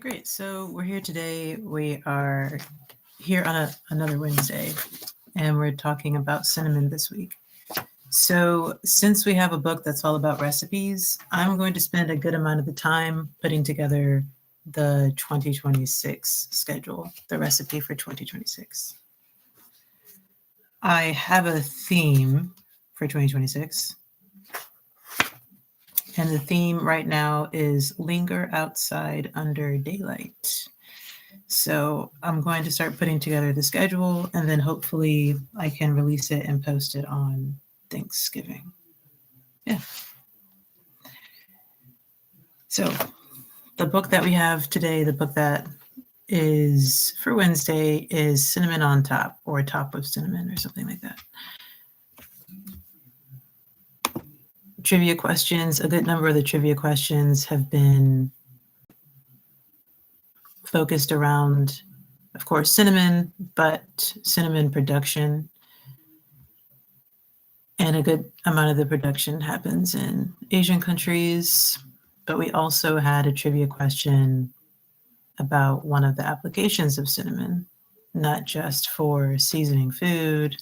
Great. So we're here today. We are here on another Wednesday, and we're talking about cinnamon this week. So since we have a book that's all about recipes, I'm going to spend a good amount of the time putting together the 2026 schedule, the recipe for 2026. I have a theme for 2026. And the theme right now is linger outside under daylight. So I'm going to start putting together the schedule, and then hopefully I can release it and post it on Thanksgiving. Yeah. So the book that we have today, the book that is for Wednesday, is Cinnamon on Top, or Top of Cinnamon, or something like that. Trivia questions. A good number of the trivia questions have been focused around, of course, cinnamon, but cinnamon production. And a good amount of the production happens in Asian countries. But we also had a trivia question about one of the applications of cinnamon, not just for seasoning food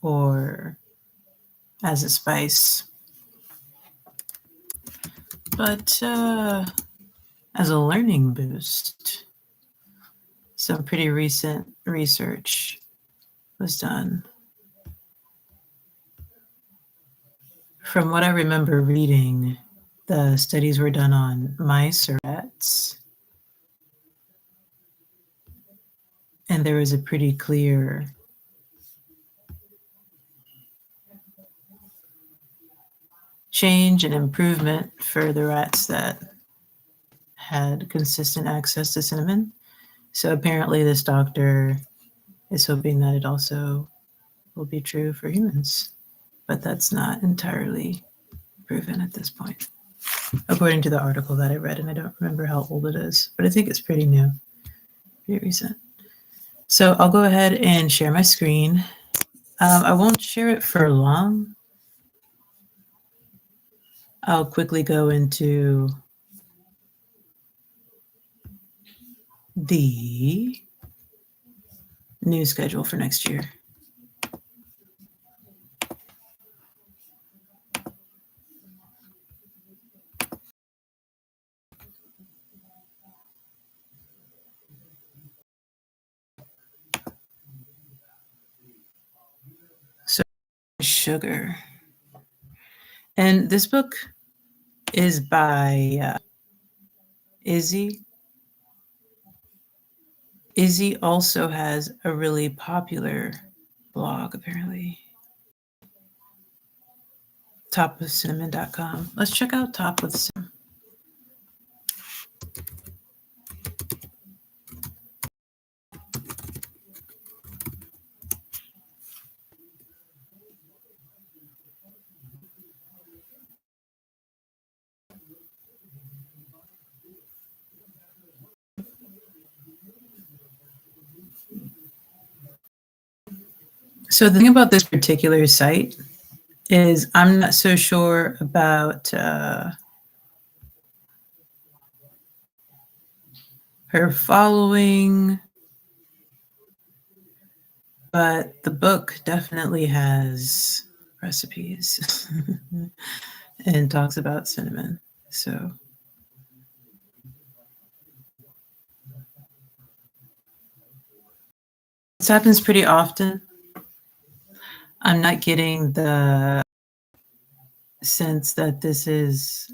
or as a spice, but as a learning boost. Some pretty recent research was done. From what I remember reading, the studies were done on mice or rats, and there was a pretty clear change and improvement for the rats that had consistent access to cinnamon. So apparently this doctor is hoping that it also will be true for humans, but that's not entirely proven at this point, according to the article that I read, and I don't remember how old it is, but I think it's pretty new, pretty recent. So I'll go ahead and share my screen. I won't share it for long. I'll quickly go into the new schedule for next year. So sugar. And this book is by Izzy. Izzy also has a really popular blog, apparently. Topwithcinnamon.com. Let's check out Top with Cinnamon. So the thing about this particular site is I'm not so sure about her following, but the book definitely has recipes and talks about cinnamon. So this happens pretty often. I'm not getting the sense that this is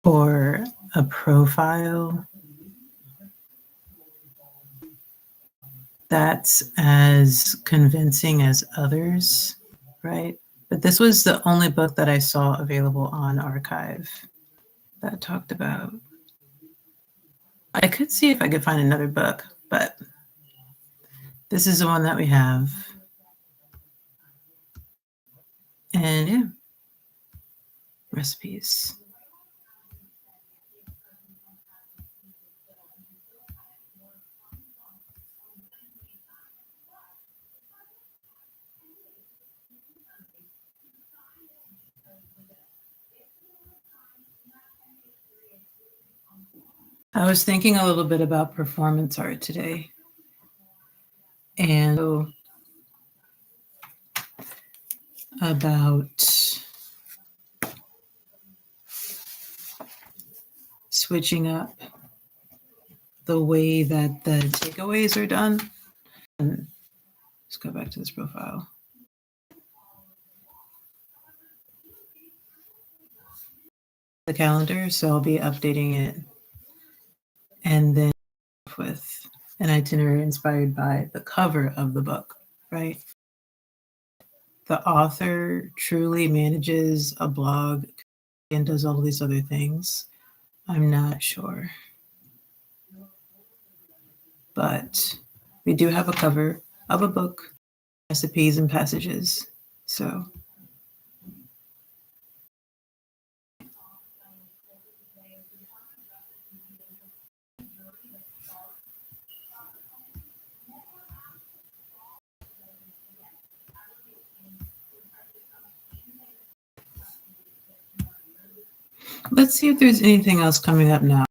or a profile that's as convincing as others, right? But this was the only book that I saw available on archive that talked about. I could see if I could find another book, but this is the one that we have. And yeah. recipes. I was thinking a little bit about performance art today. And so about switching up the way that the takeaways are done. And let's go back to this profile. The calendar, so I'll be updating it. And then with an itinerary inspired by the cover of the book, right? The author truly manages a blog and does all these other things. I'm not sure. But we do have a cover of a book, recipes and passages. So let's see if there's anything else coming up now.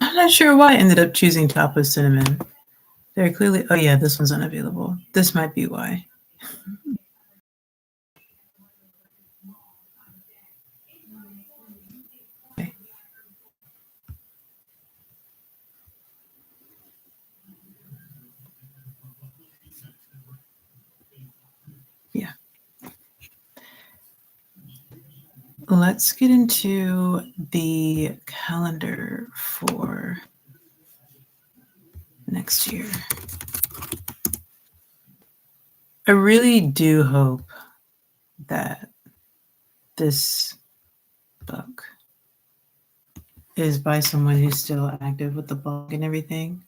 I'm not sure why I ended up choosing top with cinnamon. They're clearly, oh yeah, this one's unavailable. This might be why. Okay. Yeah. Let's get into the calendar for next year. I really do hope that this book is by someone who's still active with the blog and everything,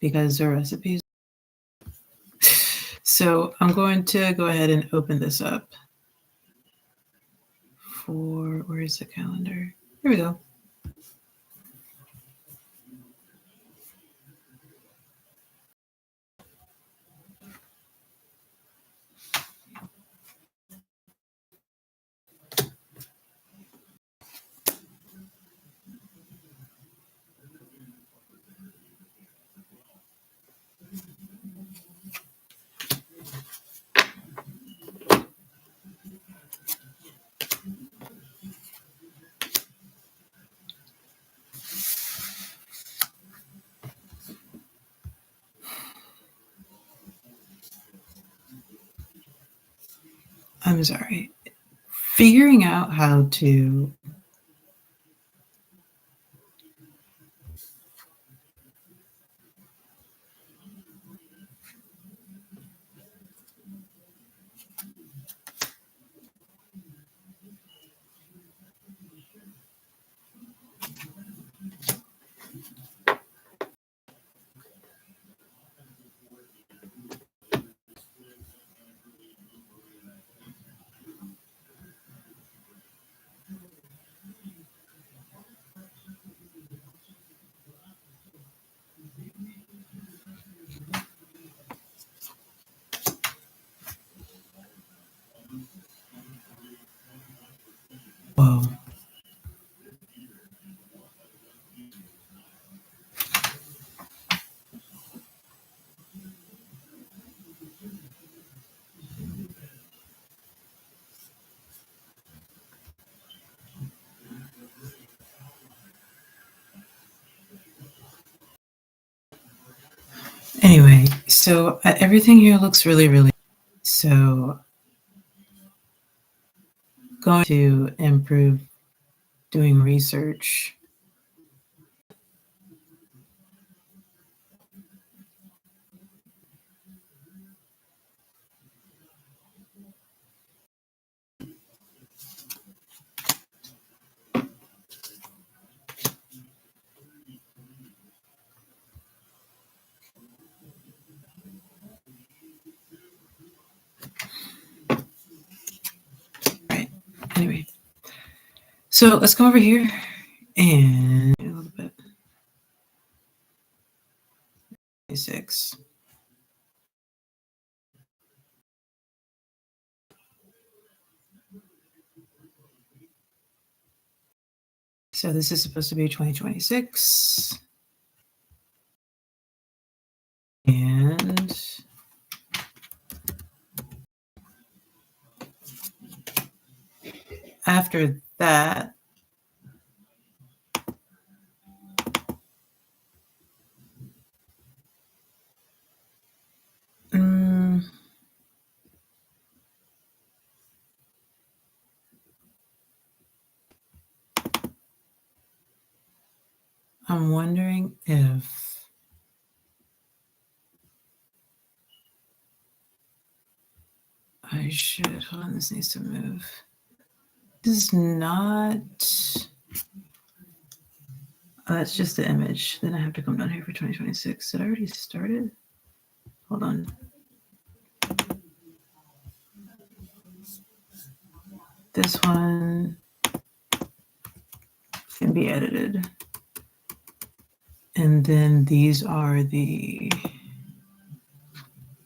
because the recipes. So I'm going to go ahead and open this up for, where is the calendar? Here we go. I'm sorry. Figuring out how to whoa. Anyway, so everything here looks really, really, so going to improve doing research. Right. Anyway, so let's come over here and a little bit. 26. So this is supposed to be 2026. And after that, I'm wondering if I should, hold on, this needs to move. This is not, oh, that's just the image. Then I have to come down here for 2026. Did I already start it? Hold on. This one can be edited. And then these are the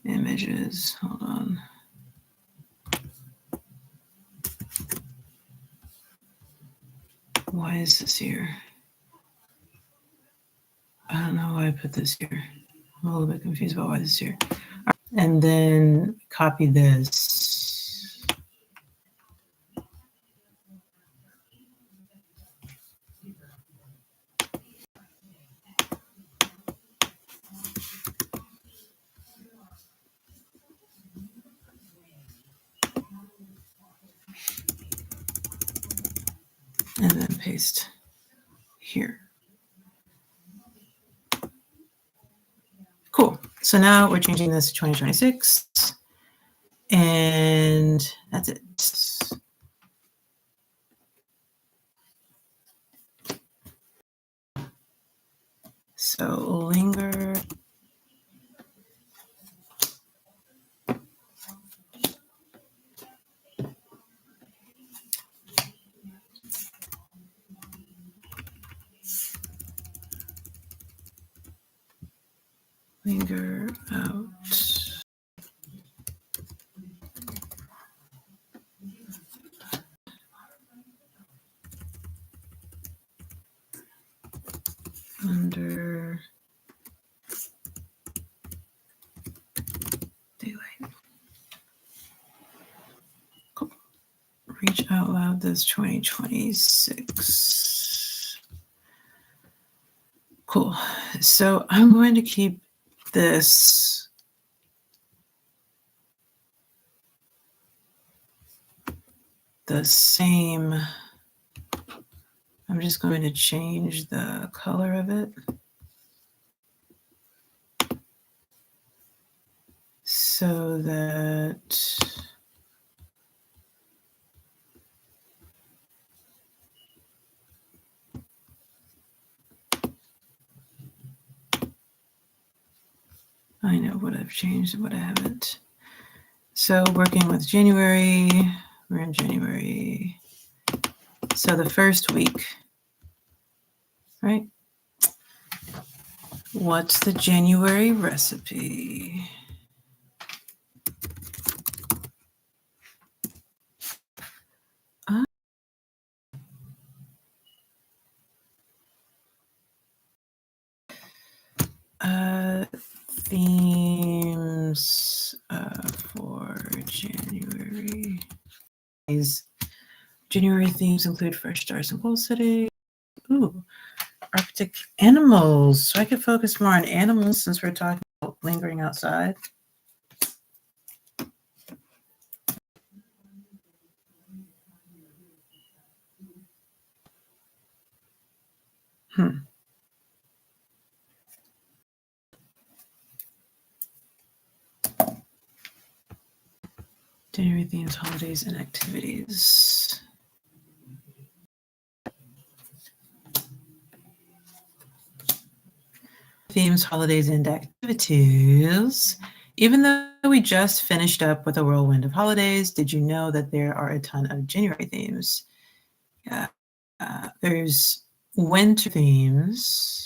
images. Hold on. Why is this here? I don't know why I put this here. I'm a little bit confused about why this is here. And then copy this. And then paste here. Cool. So now we're changing this to 2026. And that's it. So linger. Linger out. Under daylight. Cool. Reach out loud this 2026. Cool. So I'm going to keep this the same. I'm just going to change the color of it. So that I know what I've changed and what I haven't. So working with January, we're in January. So the first week, right? What's the January recipe? Themes for January. January themes include fresh starts and goal setting. Ooh, Arctic animals. So I could focus more on animals since we're talking about lingering outside. Itinerary themes, holidays, and activities. Themes, holidays, and activities. Even though we just finished up with a whirlwind of holidays, did you know that there are a ton of January themes? There's winter themes.